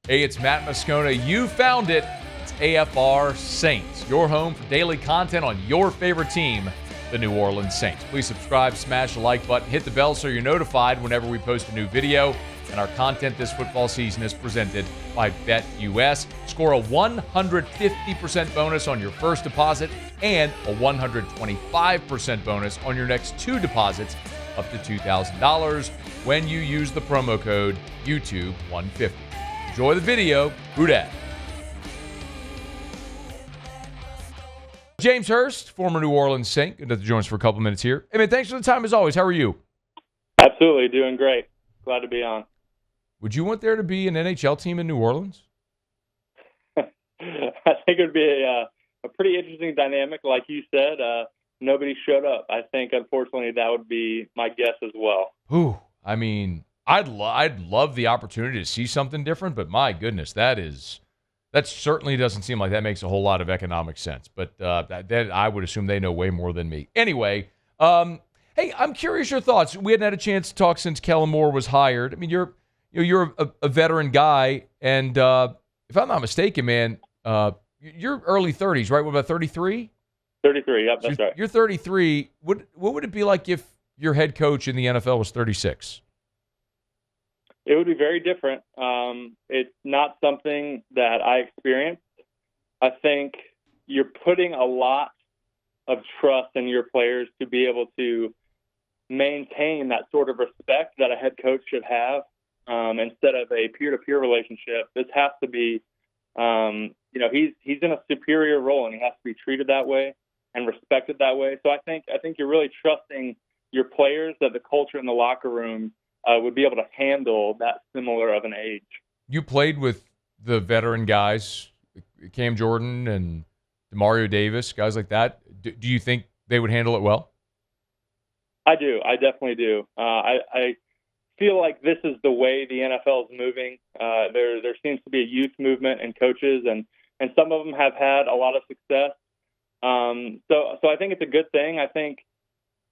Hey, it's Matt Moscona. You found it. It's AFR Saints, your home for daily content on your favorite team, the New Orleans Saints. Please subscribe, smash the like button, hit the bell so you're notified whenever we post a new video. And our content this football season is presented by BetUS. Score a 150% bonus on your first deposit and a 125% bonus on your next two deposits up to $2,000 when you use the promo code YouTube150. Enjoy the video. Who dat? James Hurst, former New Orleans Saint, good to join us for a couple minutes here. Hey, man, thanks for the time as always. How are you? Absolutely, doing great. Glad to be on. Would you want there to be an NHL team in New Orleans? I think it would be a pretty interesting dynamic. Like you said, nobody showed up. I think, unfortunately, that would be my guess as well. Ooh, I mean, I'd love the opportunity to see something different, but my goodness, that certainly doesn't seem like that makes a whole lot of economic sense. But that I would assume they know way more than me. Anyway, hey, I'm curious your thoughts. We hadn't had a chance to talk since Kellen Moore was hired. I mean, you're a veteran guy, and if I'm not mistaken, man, you're early 30s, right? What about 33? 33, yep, that's right. You're 33. What would it be like if your head coach in the NFL was 36? It would be very different. It's not something that I experienced. I think you're putting a lot of trust in your players to be able to maintain that sort of respect that a head coach should have instead of a peer-to-peer relationship. This has to be, he's in a superior role and he has to be treated that way and respected that way. So I think you're really trusting your players that the culture in the locker room would be able to handle that similar of an age. You played with the veteran guys, Cam Jordan and Mario Davis, guys like that. Do you think they would handle it well? I do. I definitely do. I feel like this is the way the NFL is moving. There seems to be a youth movement in coaches, and some of them have had a lot of success. So I think it's a good thing. I think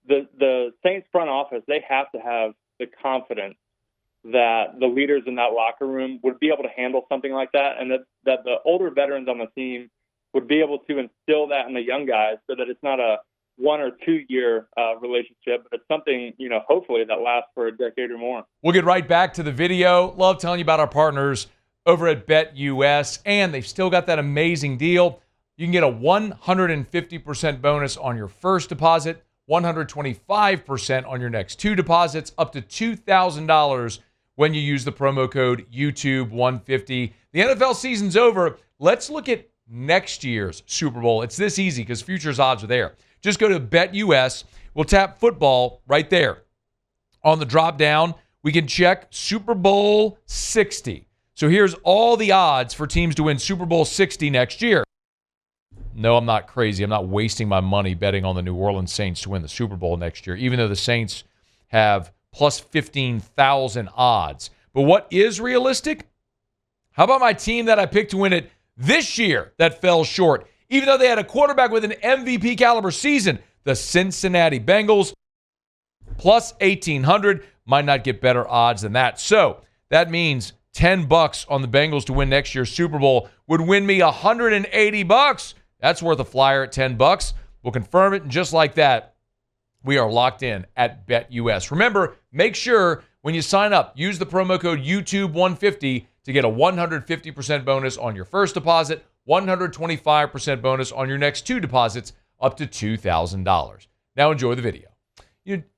the Saints front office, they have to have the confidence that the leaders in that locker room would be able to handle something like that, and that the older veterans on the team would be able to instill that in the young guys so that it's not a 1 or 2 year relationship, but it's something, hopefully that lasts for a decade or more. We'll get right back to the video. Love telling you about our partners over at BetUS, and they've still got that amazing deal. You can get a 150% bonus on your first deposit, 125% on your next two deposits, up to $2,000 when you use the promo code YouTube150. The NFL season's over. Let's look at next year's Super Bowl. It's this easy because futures odds are there. Just go to BetUS. We'll tap football right there. On the drop down, we can check Super Bowl 60. So here's all the odds for teams to win Super Bowl 60 next year. No, I'm not crazy. I'm not wasting my money betting on the New Orleans Saints to win the Super Bowl next year, even though the Saints have plus 15,000 odds. But what is realistic? How about my team that I picked to win it this year that fell short, even though they had a quarterback with an MVP caliber season? The Cincinnati Bengals, plus 1,800, might not get better odds than that. So that means $10 on the Bengals to win next year's Super Bowl would win me $180. That's worth a flyer at $10. We'll confirm it, and just like that, we are locked in at BetUS. Remember, make sure when you sign up, use the promo code YouTube150 to get a 150% bonus on your first deposit, 125% bonus on your next two deposits, up to $2,000. Now enjoy the video.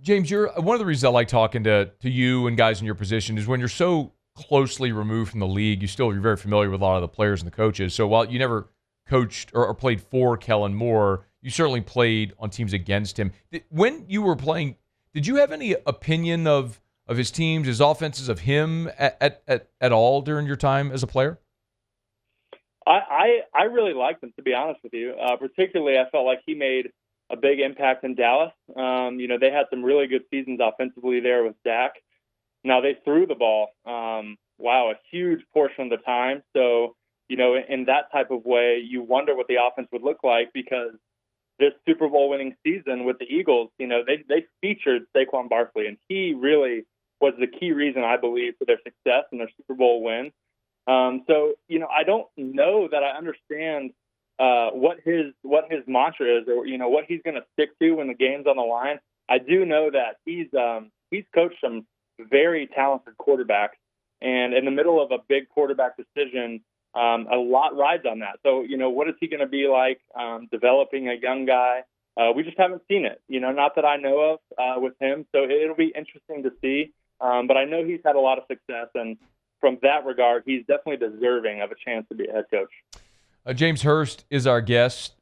James, you're one of the reasons I like talking to you and guys in your position is when you're so closely removed from the league, you're very familiar with a lot of the players and the coaches. So while you never coached or played for Kellen Moore, you certainly played on teams against him. When you were playing, did you have any opinion of his teams, his offenses, of him at all during your time as a player? I really liked him, to be honest with you. Particularly, I felt like he made a big impact in Dallas. They had some really good seasons offensively there with Dak. Now, they threw the ball, a huge portion of the time. So, in that type of way, you wonder what the offense would look like, because this Super Bowl winning season with the Eagles, they featured Saquon Barkley, and he really was the key reason, I believe, for their success and their Super Bowl win. So, I don't know that I understand what his mantra is, or what he's going to stick to when the game's on the line. I do know that he's coached some very talented quarterbacks, and in the middle of a big quarterback decision, a lot rides on that. So, what is he going to be like developing a young guy? We just haven't seen it, not that I know of with him. So it'll be interesting to see. But I know he's had a lot of success, and from that regard, he's definitely deserving of a chance to be a head coach. James Hurst is our guest.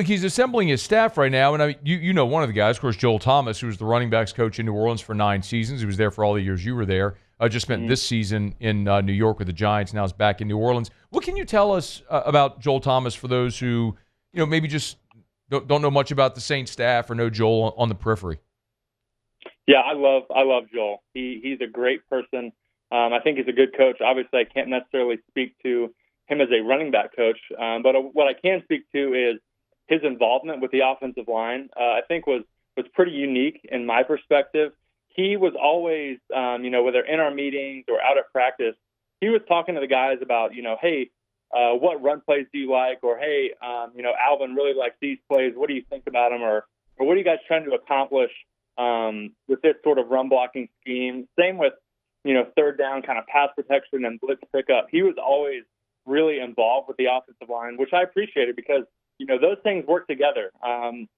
He's assembling his staff right now, and you know one of the guys, of course, Joel Thomas, who was the running backs coach in New Orleans for 9 seasons. He was there for all the years you were there. Just spent this season in New York with the Giants. Now is back in New Orleans. What can you tell us about Joel Thomas for those who maybe just don't know much about the Saints staff or know Joel on the periphery? Yeah, I love Joel. He's a great person. I think he's a good coach. Obviously, I can't necessarily speak to him as a running back coach, but what I can speak to is his involvement with the offensive line. I think was pretty unique in my perspective. He was always, whether in our meetings or out at practice, he was talking to the guys about, hey, what run plays do you like? Or, hey, Alvin really likes these plays. What do you think about them? Or what are you guys trying to accomplish with this sort of run blocking scheme? Same with, third down kind of pass protection and blitz pickup. He was always really involved with the offensive line, which I appreciated because, those things work together.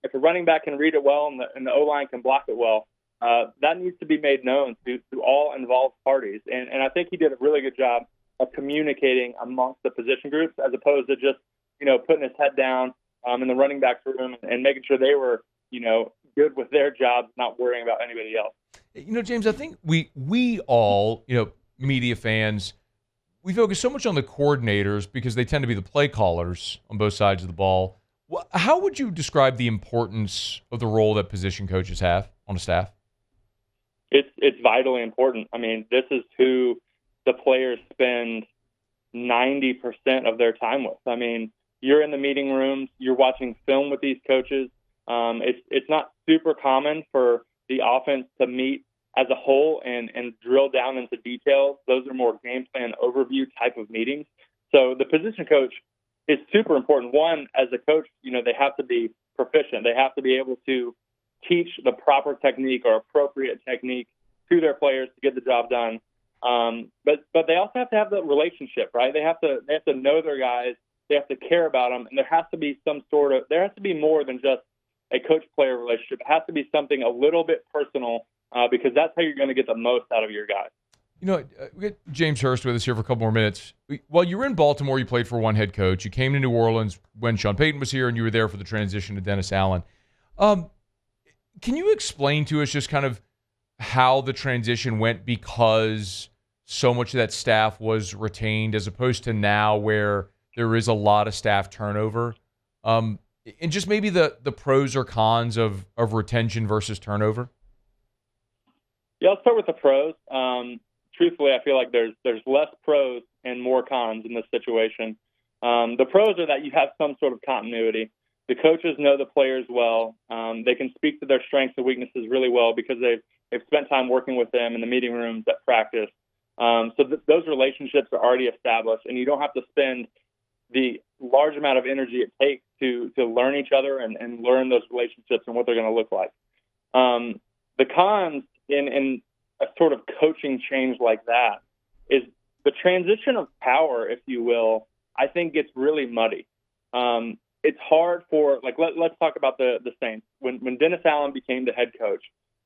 If a running back can read it well and the O-line can block it well, that needs to be made known to all involved parties. And I think he did a really good job of communicating amongst the position groups as opposed to just, putting his head down in the running back's room and making sure they were, good with their jobs, not worrying about anybody else. James, I think we all, media fans, we focus so much on the coordinators because they tend to be the play callers on both sides of the ball. How would you describe the importance of the role that position coaches have on a staff? It's vitally important. I mean, this is who the players spend 90% of their time with. I mean, you're in the meeting rooms, you're watching film with these coaches. It's not super common for the offense to meet as a whole and drill down into details. Those are more game plan overview type of meetings. So the position coach is super important. One, as a coach, they have to be proficient. They have to be able to teach the proper technique or appropriate technique to their players to get the job done. But they also have to have the relationship, right? They have to know their guys. They have to care about them, and there has to be more than just a coach-player relationship. It has to be something a little bit personal because that's how you're going to get the most out of your guys. We get James Hurst with us here for a couple more minutes. While you were in Baltimore, you played for one head coach. You came to New Orleans when Sean Payton was here, and you were there for the transition to Dennis Allen. Can you explain to us just kind of how the transition went because so much of that staff was retained as opposed to now where there is a lot of staff turnover? And just maybe the pros or cons of retention versus turnover? Yeah, I'll start with the pros. Truthfully, I feel like there's less pros and more cons in this situation. The pros are that you have some sort of continuity. The coaches know the players well. They can speak to their strengths and weaknesses really well because they've spent time working with them in the meeting rooms at practice. Those relationships are already established, and you don't have to spend the large amount of energy it takes to learn each other and learn those relationships and what they're going to look like. The cons in a sort of coaching change like that is the transition of power, if you will, I think gets really muddy. It's hard for, let's talk about the Saints. When Dennis Allen became the head coach,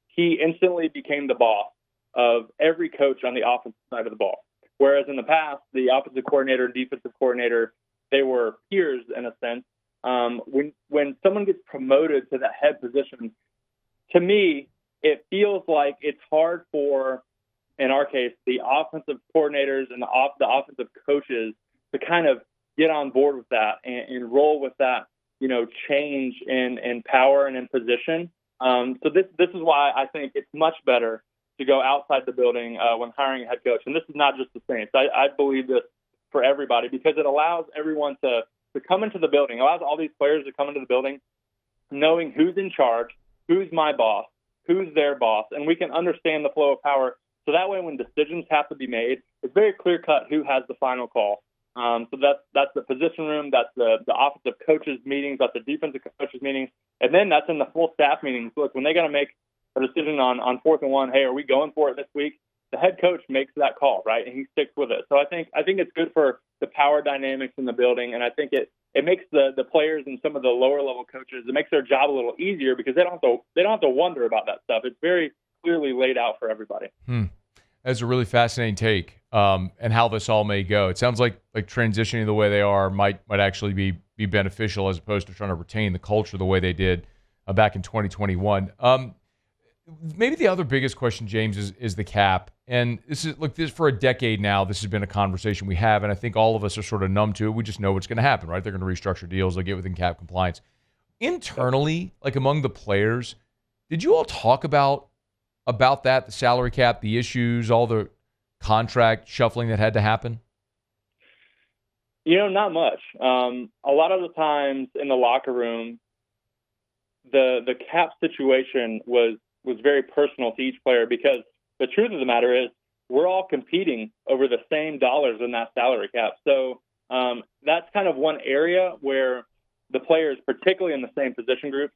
he instantly became the boss of every coach on the offensive side of the ball. Whereas in the past, the offensive coordinator and defensive coordinator, they were peers in a sense. When someone gets promoted to that head position, to me, it feels like it's hard for, in our case, the offensive coordinators and the offensive coaches to kind of get on board with that and roll with that, change in power and in position. So this is why I think it's much better to go outside the building when hiring a head coach. And this is not just the Saints. I believe this for everybody because it allows everyone to come into the building, allows all these players to come into the building knowing who's in charge, who's my boss, who's their boss, and we can understand the flow of power So that way, when decisions have to be made, it's very clear cut who has the final call. So that's the position room, that's the offensive coaches meetings, that's the defensive coaches meetings, and then that's in the full staff meetings. Look, when they got to make a decision on 4th and 1, hey, are we going for it this week? The head coach makes that call, right, and he sticks with it. So I think it's good for the power dynamics in the building, and I think it makes the players and some of the lower level coaches, it makes their job a little easier because they don't have to wonder about that stuff. It's very clearly laid out for everybody. That's a really fascinating take, and how this all may go. It sounds like transitioning the way they are might actually be beneficial as opposed to trying to retain the culture the way they did back in 2021. Maybe the other biggest question, James, is the cap. And this for a decade now, this has been a conversation we have, and I think all of us are sort of numb to it. We just know what's going to happen, right? They're going to restructure deals. They'll get within cap compliance. Internally, like among the players, did you all talk about that, the salary cap, the issues, all the contract shuffling that had to happen? Not much. A lot of the times in the locker room, the cap situation was very personal to each player because the truth of the matter is we're all competing over the same dollars in that salary cap. So that's kind of one area where the players, particularly in the same position group,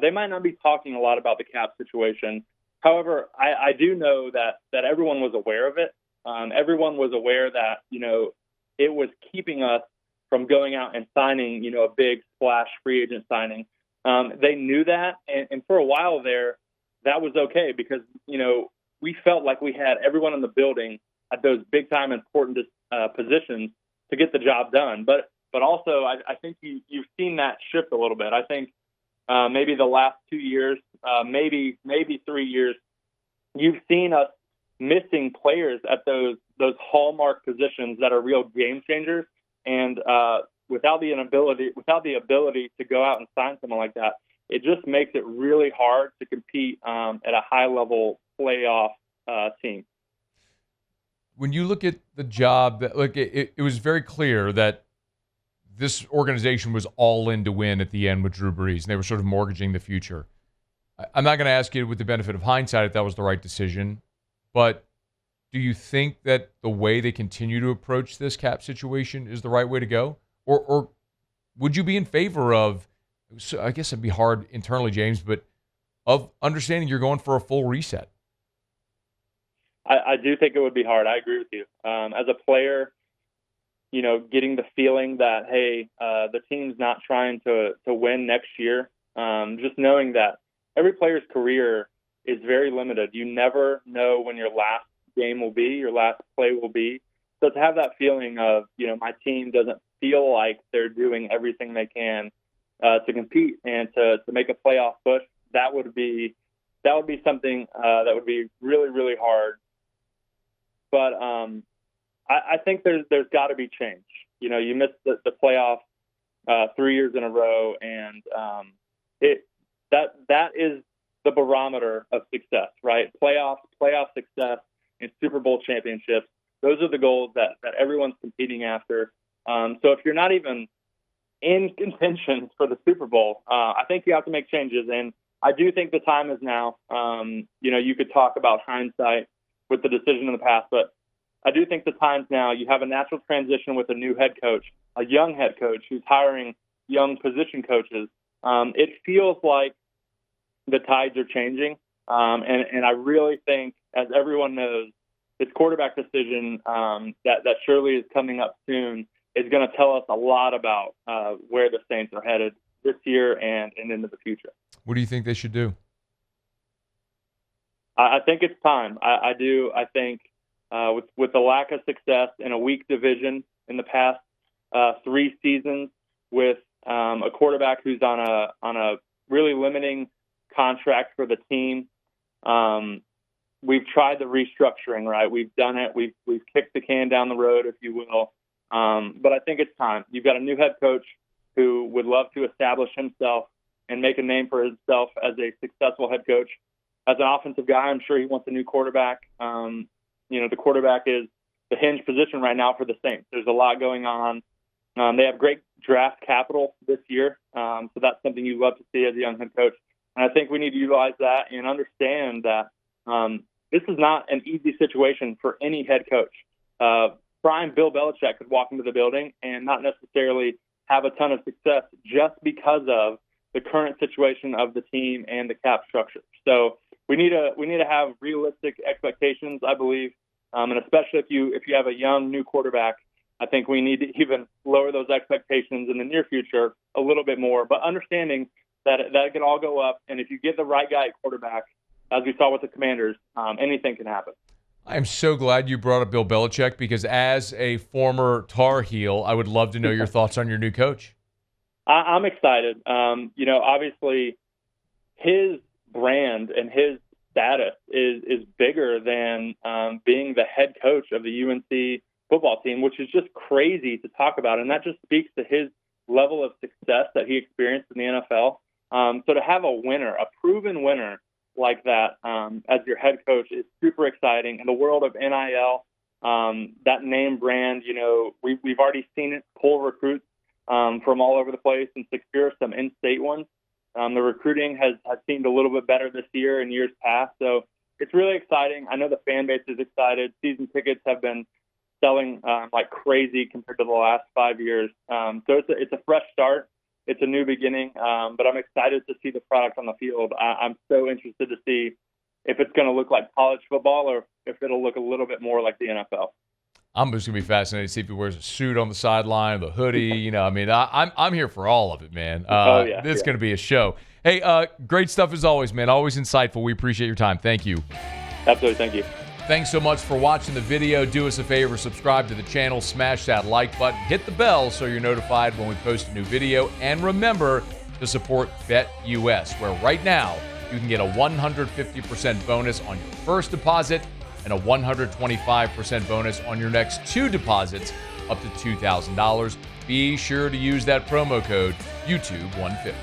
they might not be talking a lot about the cap situation. However, I do know that everyone was aware of it. Everyone was aware that, it was keeping us from going out and signing, a big splash free agent signing. They knew that. And for a while there, that was okay because, we felt like we had everyone in the building at those big time important positions to get the job done. But also, I think you've seen that shift a little bit. I think maybe the last 2 years, maybe 3 years, you've seen us missing players at those hallmark positions that are real game changers. And without the ability to go out and sign someone like that, it just makes it really hard to compete at a high level playoff team. When you look at the job, it was very clear that this organization was all in to win at the end with Drew Brees, and they were sort of mortgaging the future. I'm not going to ask you with the benefit of hindsight if that was the right decision, but do you think that the way they continue to approach this cap situation is the right way to go? Or would you be in favor of, so I guess it'd be hard internally, James, but of understanding you're going for a full reset? I do think it would be hard. I agree with you. As a player, getting the feeling that, hey, the team's not trying to win next year, just knowing that every player's career is very limited. You never know when your last game will be, your last play will be. So to have that feeling of, my team doesn't feel like they're doing everything they can to compete and to make a playoff push, that would be something that would be really, really hard. But I think there's got to be change. You missed the playoffs 3 years in a row, and that is the barometer of success, right? Playoff success and Super Bowl championships. Those are the goals that everyone's competing after. So if you're not even in contention for the Super Bowl, I think you have to make changes. And I do think the time is now. You could talk about hindsight with the decision in the past, but I do think the time's now. You have a natural transition with a new head coach, a young head coach who's hiring young position coaches. It feels like the tides are changing. And I really think, as everyone knows, this quarterback decision that surely is coming up soon is going to tell us a lot about where the Saints are headed this year and into the future. What do you think they should do? I think it's time. I do. I think with the lack of success in a weak division in the past 3 seasons, with a quarterback who's on a really limiting contract for the team, we've tried the restructuring. Right, we've done it. We've kicked the can down the road, if you will. But I think it's time. You've got a new head coach who would love to establish himself and make a name for himself as a successful head coach. As an offensive guy, I'm sure he wants a new quarterback. The quarterback is the hinge position right now for the Saints. There's a lot going on. They have great draft capital this year, so that's something you love to see as a young head coach. And I think we need to utilize that and understand that this is not an easy situation for any head coach. Prime Bill Belichick could walk into the building and not necessarily have a ton of success just because of the current situation of the team and the cap structure. So we need to have realistic expectations, I believe, and especially if you have a young new quarterback, I think we need to even lower those expectations in the near future a little bit more. But understanding that it can all go up, and if you get the right guy at quarterback, as we saw with the Commanders, anything can happen. I am so glad you brought up Bill Belichick, because as a former Tar Heel, I would love to know your thoughts on your new coach. I'm excited. Obviously, his brand and his status is bigger than being the head coach of the UNC football team, which is just crazy to talk about. And that just speaks to his level of success that he experienced in the NFL. So to have a winner, a proven winner like that as your head coach is super exciting. In the world of NIL, that name brand, we've already seen it pull recruits from all over the place and secure some in-state ones. The recruiting has seemed a little bit better this year and years past. So it's really exciting. I know the fan base is excited. Season tickets have been selling like crazy compared to the last 5 years. So it's a fresh start. It's a new beginning, but I'm excited to see the product on the field. I'm so interested to see if it's going to look like college football or if it'll look a little bit more like the NFL. I'm just going to be fascinated to see if he wears a suit on the sideline, the hoodie. I'm here for all of it, man. It's going to be a show. Hey, great stuff as always, man. Always insightful. We appreciate your time. Thank you. Absolutely. Thank you. Thanks so much for watching the video. Do us a favor, subscribe to the channel, smash that like button, hit the bell so you're notified when we post a new video, and remember to support BetUS, where right now you can get a 150% bonus on your first deposit and a 125% bonus on your next 2 deposits up to $2,000. Be sure to use that promo code YouTube150.